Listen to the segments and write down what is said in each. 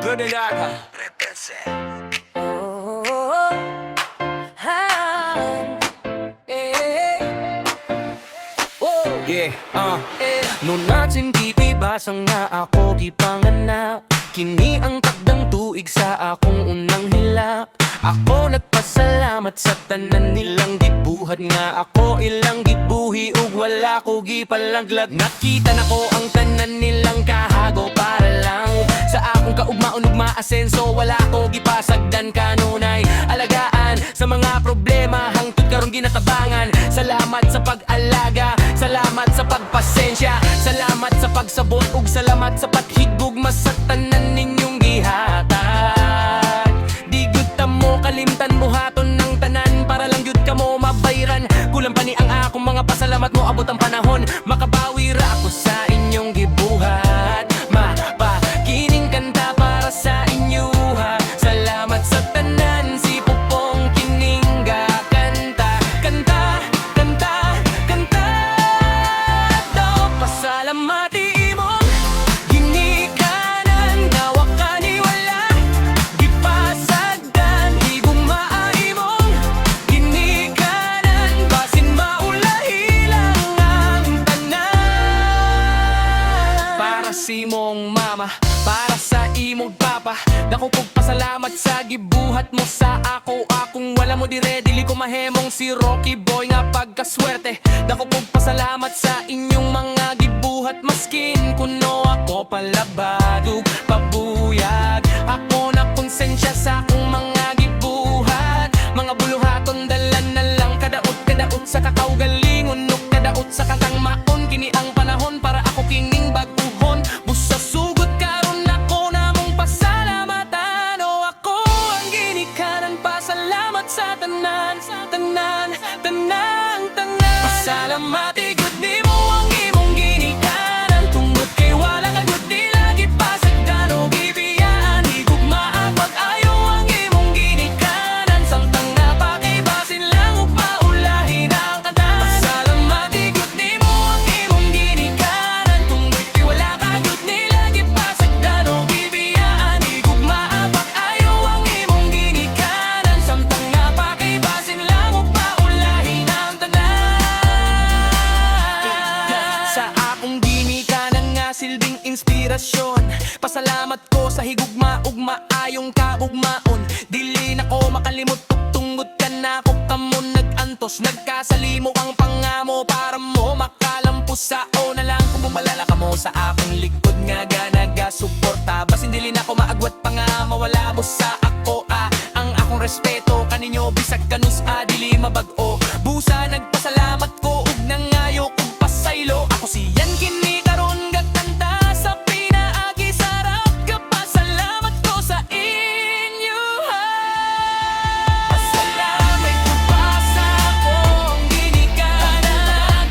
Good enough. Yeah, Noon natin kipibasang nga ako gipanganak. Kini ang takdang tuig sa akong unang hilak. Ako nagpasalamat sa tanan nilang gibuhat nga ako ilang gibuhi ug wala ko gipalaglag. Nakita nako ang tanan nilang kahago para lang sa akong kaugmaon ug maasenso. Wala ko gipasagdan kanunay alagaan sa mga problema hangtod karon ginatabangan. Salamat sa pag-alaga, salamat sa pagpasensya, salamat sa pagsabot ug salamat sa paghigugma sa tanan ninyong gihatag. Di gyud ta mo kalimtan buhaton ng tanan para lang gyud kamo mabayran. Kulang pa ni ang akong mga pasalamat mo abot ang panahon makabawi ra ako sa inyong gibuhat. Mapakining kanta para sa inyo ha. Salamat sa tanan si Pupong Kiningga. Kanta, kanta, kanta, kanta daw pasalamati imong ginikanan nga wa kaniwala gipasagdan higugmaa imong ginikanan basin maulahi lang ang tanan. Para si mong mama, para sa imong papa, dako kog pasalamat sa gibuhat mo sa ako. Akong wala mo dire dili ko mahemong si Rocky Boy nga pagkaswerte. Dako kog pasalamat sa inyong mga gibuhat maskin kuno ako palabadug pabuyag. Ako na konsensya sa akong mga gibuhat. Mga buluhaton dalan na lang kadaot sa kakaugalingon ug kadaot sa kakangmaon. Kini ang panahon para ako kining baguhon. Busa sugot karon ako namong pasalamatan. O ako ang ginikanan pasalamat sa tanan, tanan, tanan, tanan. Pasalamati gud nimo ang imong ginikanan tungod kay wala ka gud nila gipasagdan o gibiyaan. Higugmaa pag-ayo ang imong ginikanan samtang napakibasin lang ug maulahin ang tanan. Pasalamati gud nimo ang imong ginikanan tungod kay wala ka gud nila gipasagdan o gibiyaan. Higugmaa pag-ayo ang imong ginikanan samtang napakibasin lang ug maulahin ang tanan. Sa akong ginikanan nga silbing inspirasyon, pasalamat ko sa higugma ug maayong kaugmaon. Dili na ko makalimot ug tungod ka na ko kamo nag-antos. Nagkasalimo ang pangamo para mo makalampos sa o na lang kung bumalala ka mo sa akong likod nga nagasuporta. Basin dili na ko maagwat pa nga mawala mo sa ako ang akong respeto kaninyo bisag kanus dili mabag-o. Busa nagpasalamat ko ug nangayo kog pasaylo. Ako siyan kini karon gakanta sa pinaagi sarap kapasalamat ko sa inyo ha. Pasalamat ko pa sa akong ginikanan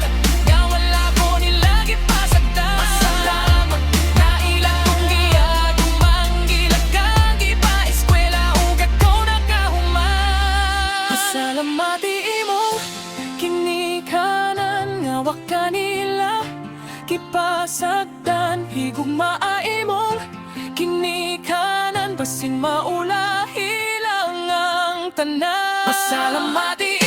nga wala ko nila gipasagdan. Pasalamat na ilang kong giyagumang gilakang gipa-eskwela ug ako nakahuman. Pasalamati imong kinikanan nga wa kanila gipasagdan. Higugmaa imong kinikanan basin maulahi lang ang tanan. Pasalamati